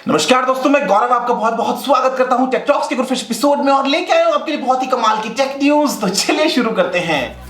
नमस्कार दोस्तों, मैं गौरव आपका बहुत बहुत स्वागत करता हूं टेक टॉक्स के कुछ एपिसोड में और लेके आया हूं आपके लिए बहुत ही कमाल की टेक न्यूज। तो चलिए शुरू करते हैं।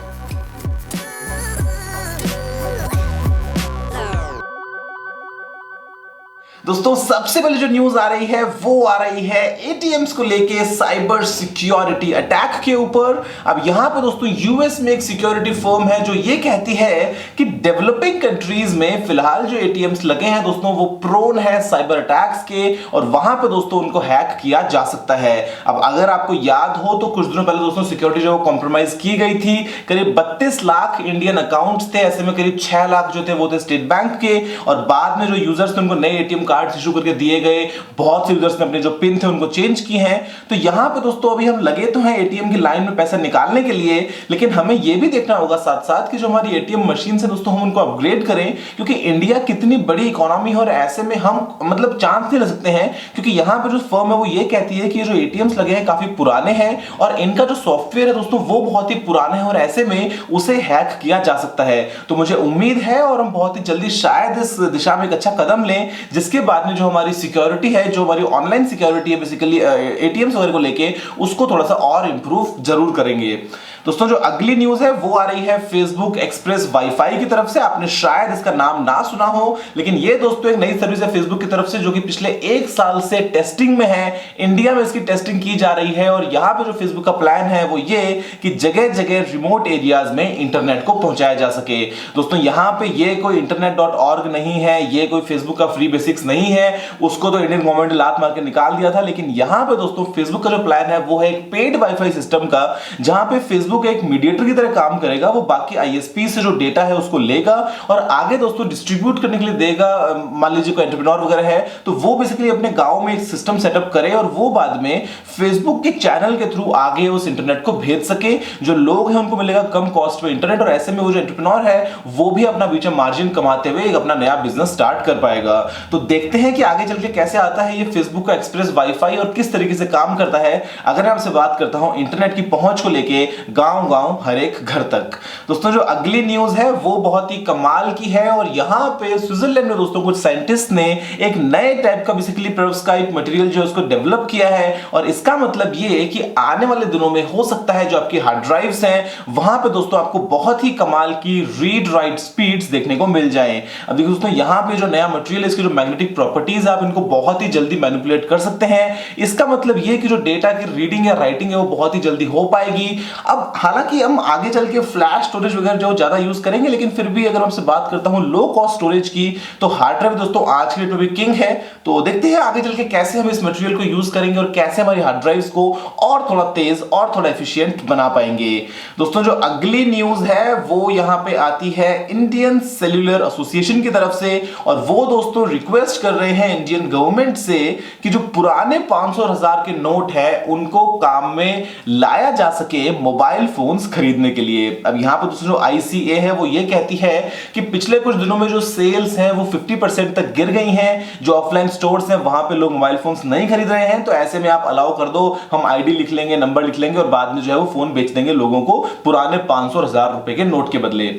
दोस्तों सबसे पहले जो न्यूज आ रही है वो आ रही है एटीएम्स को लेके साइबर सिक्योरिटी अटैक के ऊपर। अब यहां पे दोस्तों यूएस में एक सिक्योरिटी फर्म है जो ये कहती है कि डेवलपिंग कंट्रीज में फिलहाल जो एटीएम्स लगे हैं दोस्तों वो प्रोन है साइबर अटैक्स के और वहां पे दोस्तों उनको हैक किया जा सकता है। अब अगर आपको याद हो तो कुछ दिनों पहले दोस्तों सिक्योरिटी जो कॉम्प्रोमाइज की गई थी, करीब 32 लाख इंडियन अकाउंट्स थे, ऐसे में करीब 6 लाख जो थे वो थे स्टेट बैंक के और बाद में जो यूजर्स थे उनको नए एटीएम कार्ड इशू करके दिए गए। बहुत से यूजर्स ने अपने जो पिन थे उनको चेंज की हैं। तो यहां पे दोस्तों अभी हम लगे तो हैं एटीएम की लाइन में पैसा निकालने के लिए, लेकिन हमें यह भी देखना होगा साथ साथ कि जो हमारी एटीएम मशीन है दोस्तों हम उनको अपग्रेड करें, क्योंकि इंडिया कितनी बड़ी इकोनॉमी है और ऐसे में हम मतलब चांस नहीं ले सकते हैं, क्योंकि यहां पे जो फर्म है वो ये कहती है कि जो एटीएम्स लगे हैं काफी पुराने हैं और इनका जो सॉफ्टवेयर है दोस्तों वो बहुत ही पुराना है और ऐसे में उसे हैक किया जा सकता है। तो मुझे उम्मीद है और हम बहुत ही जल्दी शायद इस दिशा में एक अच्छा कदम लें, जिसके बाद में जो हमारी सिक्योरिटी है, जो हमारी ऑनलाइन सिक्योरिटी है बेसिकली एटीएम्स वगैरह को लेके, उसको थोड़ा सा और इंप्रूव जरूर करेंगे। दोस्तों जो अगली न्यूज है वो आ रही है फेसबुक एक्सप्रेस वाईफाई की तरफ से। आपने शायद इसका नाम ना सुना हो, लेकिन ये दोस्तों एक नई सर्विस है फेसबुक की तरफ से जो कि पिछले 1 साल से टेस्टिंग में है। इंडिया में इसकी टेस्टिंग की जा रही है और यहां पे जो फेसबुक का प्लान है वो ये कि जगह जगह रिमोट एरियाज में इंटरनेट को पहुंचाया जा सके। दोस्तों यहां पे ये कोई internet.org नहीं है, ये कोई फेसबुक का फ्री बेसिक्स नहीं है, उसको तो इंडियन गवर्नमेंट ने लात मार के निकाल दिया था। लेकिन यहां पे दोस्तों फेसबुक का जो प्लान है वो है एक पेड वाईफाई सिस्टम का, जहां पे फेसबुक एक मीडिएटर की तरह काम करेगा। वो बाकी आईएसपी से जो डेटा है उसको लेगा और आगे दोस्तों डिस्ट्रीब्यूट करने के लिए देगा। मान लीजिए कोई एंटरप्रेन्योर वगैरह है तो वो बेसिकली अपने गांव में एक सिस्टम सेटअप करे और वो बाद में फेसबुक के चैनल के थ्रू आगे उस इंटरनेट को भेज सके। जो लोग हैं उनको मिलेगा कम कॉस्ट पे इंटरनेट और ऐसे में वो जो एंटरप्रेन्योर है वो भी अपना बीच में मार्जिन कमाते हुए एक अपना नया बिजनेस स्टार्ट कर पाएगा। तो देखते हैं कि आगे चल के कैसे आता है ये फेसबुक का एक्सप्रेस वाईफाई और किस तरीके से काम करता है। अगर मैं आपसे बात करता हूं इंटरनेट की पहुंच को लेके गांव गांव हर एक घर तक। दोस्तों जो अगली न्यूज है वो बहुत ही कमाल की है और यहां पे स्विट्जरलैंड में दोस्तों कुछ साइंटिस्ट ने एक नए टाइप का बेसिकली पेरोव्स्काइट मटेरियल जो है उसको डेवलप किया है और इसका मतलब ये है कि आने वाले दिनों में हो सकता है जो आपकी हार्ड ड्राइव्स हैं वहां पे दोस्तों आपको बहुत ही कमाल की रीड राइट स्पीड्स देखने को मिल जाएं। अब देखिए दोस्तों यहां पे जो नया मटेरियल है इसकी जो मैग्नेटिक प्रॉपर्टीज आप इनको बहुत ही जल्दी मैनिपुलेट कर सकते हैं। इसका मतलब ये कि जो डेटा की रीडिंग या राइटिंग है वो बहुत ही जल्दी हो पाएगी। अब हालांकि हम आगे चल के फ्लैश स्टोरेज वगैरह जो ज्यादा यूज करेंगे, लेकिन फिर भी अगर हमसे बात करता हूं लो कॉस्ट स्टोरेज की तो हार्ड ड्राइव दोस्तों आज के डेट में भी किंग है। तो देखते हैं आगे चल के कैसे हम इस मटेरियल को यूज करेंगे और कैसे हमारी हार्ड ड्राइव्स को और थोड़ा तेज और थोड़ा एफिशिएंट बना पाएंगे। दोस्तों जो अगली न्यूज है वो यहां पे आती है इंडियन सेल्यूलर एसोसिएशन की तरफ से और वो दोस्तों रिक्वेस्ट कर रहे हैं इंडियन गवर्नमेंट से कि जो पुराने 500 और 1000 के नोट है उनको काम में लाया जा सके मोबाइल फोन्स खरीदने के लिए। अब यहां पर दोस्तों जो आईसीए है वो ये कहती है कि पिछले कुछ दिनों में जो सेल्स हैं वो 50% तक गिर गई हैं। जो ऑफलाइन स्टोर्स हैं वहां पे लोग मोबाइल फोन्स नहीं खरीद रहे हैं, तो ऐसे में आप अलाउ कर दो, हम आईडी लिख लेंगे, नंबर लिख लेंगे और बाद में जो है वो फोन बेच देंगे लोगों को पुराने 500 और 1000 रुपए के नोट के बदले।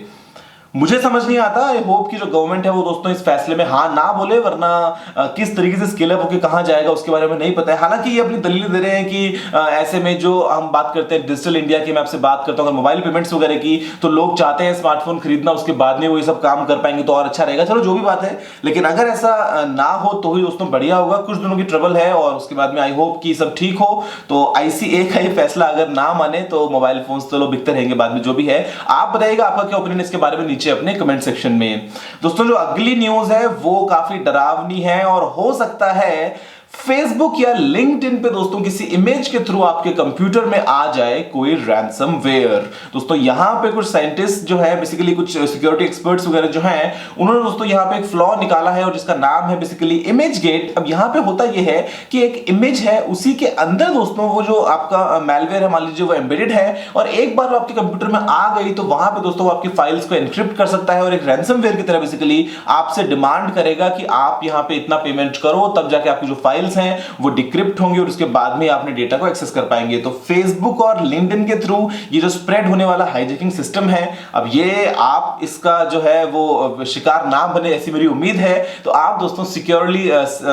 मुझे समझ नहीं आता, आई होप कि जो गवर्नमेंट है वो दोस्तों इस फैसले में हाँ ना बोले, वरना किस तरीके से स्केल अप होकर कहां जाएगा उसके बारे में नहीं पता है। हालांकि ये अपनी दलील दे रहे हैं कि ऐसे में जो हम बात करते हैं डिजिटल इंडिया की, मैं आपसे बात करता हूं मोबाइल पेमेंट्स वगैरह की, तो लोग चाहते हैं स्मार्टफोन खरीदना, उसके बाद में वो ये सब काम कर पाएंगे तो और अच्छा रहेगा। चलो जो भी बात है, लेकिन अगर ऐसा ना हो तो ही दोस्तों बढ़िया होगा। कुछ दिनों की ट्रबल है और उसके बाद में आई होप कि सब ठीक हो। तो आईसीए का ये फैसला अगर ना माने तो मोबाइल फोन तो लोग बिकते रहेंगे बाद में। जो भी है आप बताइएगा आपका क्या ओपिनियन इसके बारे में नीचे अपने कमेंट सेक्शन में। दोस्तों जो अगली न्यूज है वो काफी डरावनी है और हो सकता है फेसबुक या लिंक्डइन पे दोस्तों किसी इमेज के थ्रू आपके कंप्यूटर में आ जाए कोई रैंसमवेयर। दोस्तों यहां पे कुछ साइंटिस्ट जो है बेसिकली कुछ सिक्योरिटी एक्सपर्ट्स वगैरह जो हैं उन्होंने दोस्तों यहां पे एक फ्लॉ निकाला है और जिसका नाम है बेसिकली इमेज गेट। अब यहां पे होता यह है कि एक इमेज है, उसी के अंदर दोस्तों वो जो आपका मैलवेयर है मान लीजिए वो एम्बेडेड है और एक बार वो आपके कंप्यूटर में आ गई तो वहां पे दोस्तों वो आपकी फाइल्स को एनक्रिप्ट कर सकता है और एक रैंसमवेयर की तरह बेसिकली आपसे डिमांड करेगा कि आप यहां पे इतना पेमेंट करो तब जाके आपकी जो फाइल फाइल्स हैं वो डिक्रिप्ट होंगे और उसके बाद में अपने डेटा को एक्सेस कर पाएंगे। तो फेसबुक और लिंक्डइन के थ्रू ये जो स्प्रेड होने वाला हाईजैकिंग सिस्टम है, अब ये आप इसका जो है वो शिकार ना बने ऐसी मेरी उम्मीद है। तो आप दोस्तों सिक्योरली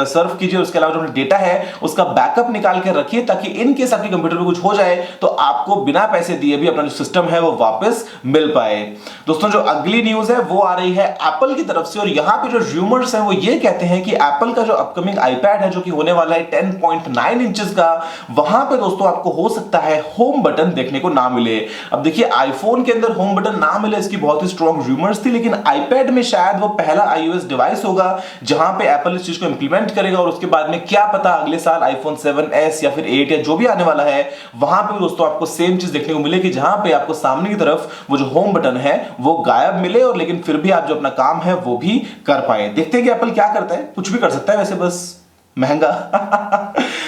सर्व कीजिए, उसके अलावा जो डेटा है उसका बैकअप निकाल के रखिए ताकि इन केस आपके कंप्यूटर पे कुछ हो जाए तो आपको बिना पैसे दिए भी अपना जो सिस्टम है वो वापस मिल पाए। दोस्तों जो अगली न्यूज है वो आ रही है एप्पल की तरफ से, और यहां पे जो रूमर्स हैं वो ये कहते हैं कि एप्पल का जो अपकमिंग आईपैड है जो कि होने वाला है 10.9 इंचेस का, वहां पे दोस्तों आपको हो सकता है होम बटन देखने को ना मिले। अब देखिए आईफोन के अंदर होम बटन ना मिले इसकी बहुत ही स्ट्रॉन्ग रूमर्स थी, लेकिन आईपैड में शायद वो पहला आईओएस डिवाइस होगा जहां पे एप्पल इस चीज को इंप्लीमेंट करेगा, और उसके बाद में क्या पता अगले साल आईफोन 7s या फिर 8 या जो भी आने वाला है वहां पे दोस्तों आपको सेम चीज देखने को मिलेगी, जहां पे आपको सामने की तरफ वो जो होम बटन है वो गायब मिले और लेकिन फिर भी आप जो अपना काम है वो भी कर पाए। देखते हैं कि एप्पल क्या करता है, कुछ भी कर सकता है वैसे, बस महंगा।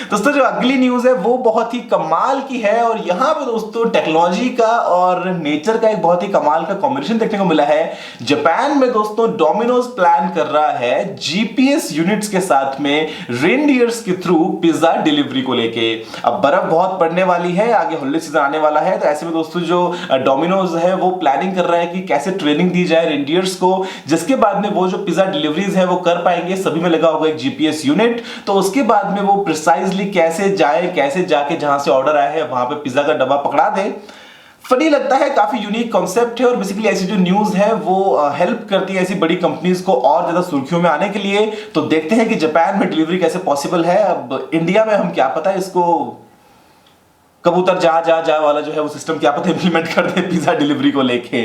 दोस्तों जो अगली न्यूज है वो बहुत ही कमाल की है, और यहां पे दोस्तों टेक्नोलॉजी का और नेचर का एक बहुत ही कमाल का कॉम्बिनेशन देखने को मिला है। जापान में दोस्तों डोमिनोज प्लान कर रहा है जीपीएस यूनिट्स के साथ में रेनडियर्स के थ्रू पिज्जा डिलीवरी को लेके। अब बर्फ बहुत पड़ने वाली है, आगे हॉलिडे सीजन आने वाला है, तो ऐसे में दोस्तों जो डोमिनोज है वो प्लानिंग कर रहा है कि कैसे ट्रेनिंग दी जाए रेनडियर्स को, जिसके बाद में वो जो पिज्जा डिलीवरीज है वो कर पाएंगे। सभी में लगा होगा एक जीपीएस यूनिट, तो उसके बाद में वो प्रिसाइजली कैसे जाए, कैसे जाके जहां से ऑर्डर आया है वहां पे पिज्जा का डब्बा पकड़ा दे। फनी लगता है, काफी यूनिक कॉन्सेप्ट है, और बेसिकली ऐसी जो न्यूज है वो हेल्प करती है ऐसी बड़ी कंपनीज को और ज्यादा सुर्खियों में आने के लिए। तो देखते हैं कि जापान में डिलीवरी कैसे पॉसिबल है। अब इंडिया में हम क्या पता इसको कबूतर जा जा जा वाला जो है वो सिस्टम क्या पता इंप्लीमेंट कर दे पिज्जा डिलीवरी को लेके।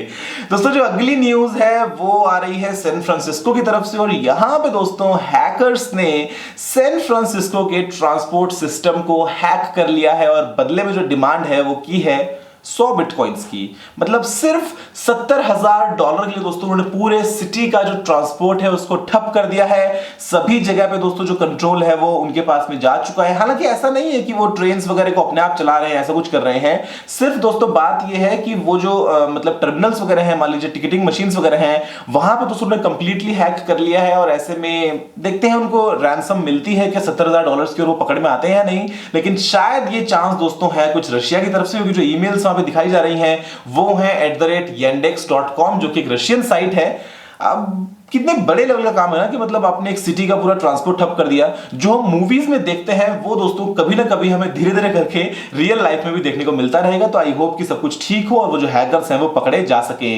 दोस्तों जो अगली न्यूज है वो आ रही है सैन फ्रांसिस्को की तरफ से, और यहां पे दोस्तों हैकर्स ने सैन फ्रांसिस्को के ट्रांसपोर्ट सिस्टम को हैक कर लिया है, और बदले में जो डिमांड है वो की है 100 बिटकॉइंस की। मतलब सिर्फ $70,000 के लिए दोस्तों उन्होंने पूरे सिटी का जो ट्रांसपोर्ट है उसको ठप कर दिया है। सभी जगह पे दोस्तों जो कंट्रोल है वो उनके पास में जा चुका है। हालांकि ऐसा नहीं है कि वो ट्रेन्स वगैरह को अपने आप चला रहे हैं, ऐसा कुछ कर रहे हैं। सिर्फ दोस्तों बात ये है कि वो जो मतलब टर्मिनल्स वगैरह हैं, मान लीजिए टिकटिंग मशीन्स वगैरह हैं, वहां पे दोस्तों उन्होंने कंप्लीटली हैक कर लिया है। और ऐसे में देखते हैं उनको रैंसम मिलती है कि $70,000 की, और वो पकड़ में आते हैं या नहीं। लेकिन शायद ये चांस दोस्तों है कुछ रशिया की तरफ से, क्योंकि जो ईमेल्स वहां पे दिखाई जा रही हैं वो है @yandex.com, जो कि एक रशियन साइट है। अब कितने बड़े लेवल का काम है ना कि मतलब आपने एक सिटी का पूरा ट्रांसपोर्ट ठप कर दिया। जो हम मूवीज में देखते हैं वो दोस्तों कभी ना कभी हमें धीरे धीरे करके रियल लाइफ में भी देखने को मिलता रहेगा। तो आई होप कि सब कुछ ठीक हो और वो जो हैकर्स हैं वो पकड़े जा सके।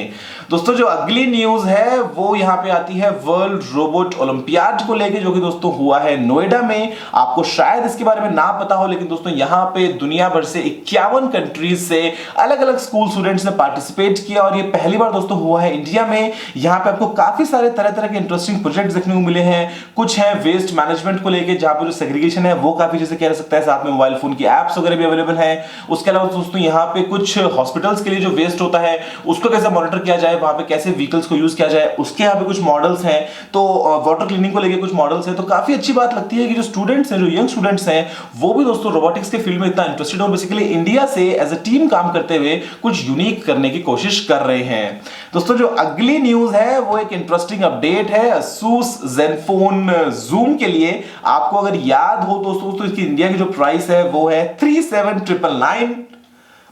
दोस्तों जो अगली न्यूज है वो यहाँ पे आती है वर्ल्ड रोबोट ओलंपियाड को लेके, जो कि दोस्तों हुआ है नोएडा में। आपको शायद इसके बारे में ना पता हो, लेकिन दोस्तों यहाँ पे दुनिया भर से 51 कंट्रीज से अलग अलग स्कूल स्टूडेंट्स ने पार्टिसिपेट किया, और ये पहली बार दोस्तों हुआ है इंडिया में। यहाँ पे आपको काफी सारे तरह तरह के इंटरेस्टिंग प्रोजेक्ट्स देखने को मिले हैं। कुछ है वेस्ट मैनेजमेंट को लेके, जहां पर जो सेग्रीगेशन है वो काफी जैसे कह सकता है, साथ में मोबाइल फोन की एप्स वगैरह भी अवेलेबल है। उसके अलावा दोस्तों यहाँ पे कुछ हॉस्पिटल्स के लिए जो वेस्ट होता है उसको कैसे मॉनिटर किया जाए, वहां पे कैसे व्हीकल्स को यूज किया जाए, उसके यहाँ पे कुछ मॉडल्स हैं। तो वाटर क्लीनिंग को लेके कुछ मॉडल्स हैं। तो काफी अच्छी बात लगती है कि जो स्टूडेंट्स हैं, जो यंग स्टूडेंट्स हैं, वो भी दोस्तों रोबोटिक्स के फील्ड में इतना इंटरेस्टेड और बेसिकली इंडिया से एज अ टीम काम करते हुए कुछ यूनिक करने की कोशिश कर रहे हैं। दोस्तों जो अगली न्यूज है वो एक इंटरेस्टिंग अपडेट है Asus Zenfone Zoom के लिए। आपको अगर याद हो दोस्तों तो इसकी इंडिया की जो प्राइस है वो है 37,999।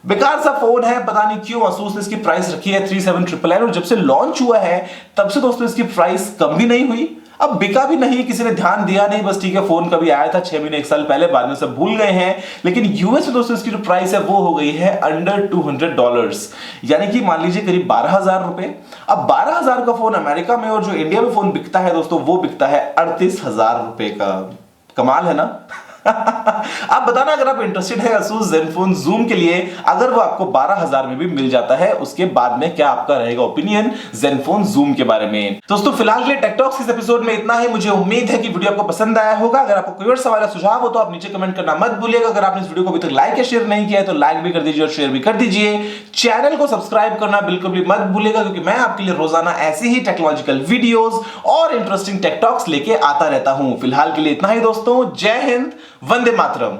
बेकार सा फोन है, पता नहीं क्यों Asus ने इसकी प्राइस रखी है 37,999, और जब से लॉन्च हुआ है तब से दोस्तों इसकी प्राइस कम भी नहीं हुई। अब बिका भी नहीं, किसी ने ध्यान दिया नहीं, बस ठीक है फोन कभी आया था 6 महीने 1 साल पहले, बाद में सब भूल गए हैं। लेकिन यूएस में दोस्तों इसकी जो प्राइस है वो हो गई है अंडर $200, यानी कि मान लीजिए करीब 12,000 रुपए। अब 12,000 का फोन अमेरिका में और जो इंडिया में फोन बिकता है दोस्तों वो बिकता है 38,000 रुपए का। कमाल है ना। आप बताना अगर आप इंटरेस्टेड है Asus Zenfone Zoom के लिए, अगर वो आपको 12,000 में भी मिल जाता है, उसके बाद में क्या आपका रहेगा ओपिनियन Zenfone Zoom के बारे में। दोस्तों फिलहाल के लिए टेक टॉक्स इस एपिसोड में इतना ही। मुझे उम्मीद है कि वीडियो आपको पसंद आया होगा। अगर आपको कोई और सवाल या सुझाव हो तो आप नीचे कमेंट करना मत भूलिएगा। अगर आपने इस वीडियो को अभी तक लाइक या शेयर नहीं किया है तो लाइक भी कर दीजिए और शेयर भी कर दीजिए। चैनल को सब्सक्राइब करना बिल्कुल भी मत भूलिएगा, क्योंकि मैं आपके लिए रोजाना ऐसी ही टेक्नोलॉजिकल वीडियोस और इंटरेस्टिंग टेक टॉक्स लेके आता रहता हूं। फिलहाल के लिए इतना ही दोस्तों। जय हिंद, वंदे मातरम।